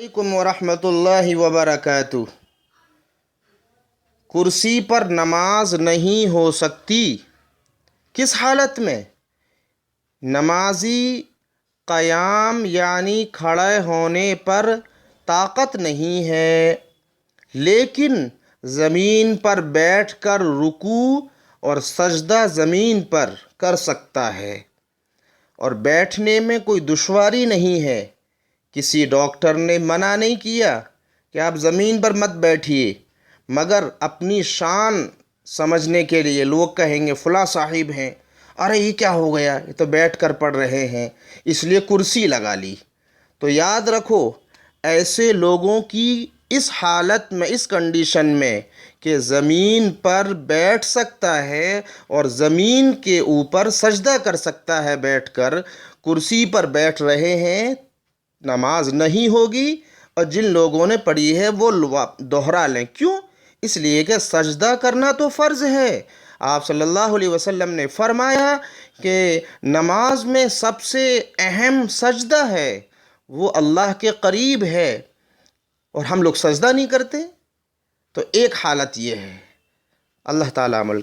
علیکم ورحمۃ اللہ وبرکاتہ۔ کرسی پر نماز نہیں ہو سکتی، کس حالت میں؟ نمازی قیام یعنی کھڑے ہونے پر طاقت نہیں ہے، لیکن زمین پر بیٹھ کر رکوع اور سجدہ زمین پر کر سکتا ہے، اور بیٹھنے میں کوئی دشواری نہیں ہے۔ کسی ڈاکٹر نے منع نہیں کیا کہ آپ زمین پر مت بیٹھیے، مگر اپنی شان سمجھنے کے لیے لوگ کہیں گے فلاں صاحب ہیں، ارے یہ کیا ہو گیا، یہ تو بیٹھ کر پڑھ رہے ہیں، اس لیے کرسی لگا لی۔ تو یاد رکھو، ایسے لوگوں کی اس حالت میں، اس کنڈیشن میں کہ زمین پر بیٹھ سکتا ہے اور زمین کے اوپر سجدہ کر سکتا ہے بیٹھ کر، کرسی پر بیٹھ رہے ہیں، نماز نہیں ہوگی۔ اور جن لوگوں نے پڑھی ہے وہ دوہرا لیں، کیوں؟ اس لیے کہ سجدہ کرنا تو فرض ہے۔ آپ صلی اللہ علیہ وسلم نے فرمایا کہ نماز میں سب سے اہم سجدہ ہے، وہ اللہ کے قریب ہے، اور ہم لوگ سجدہ نہیں کرتے۔ تو ایک حالت یہ ہے۔ اللہ تعالیٰ عمل کی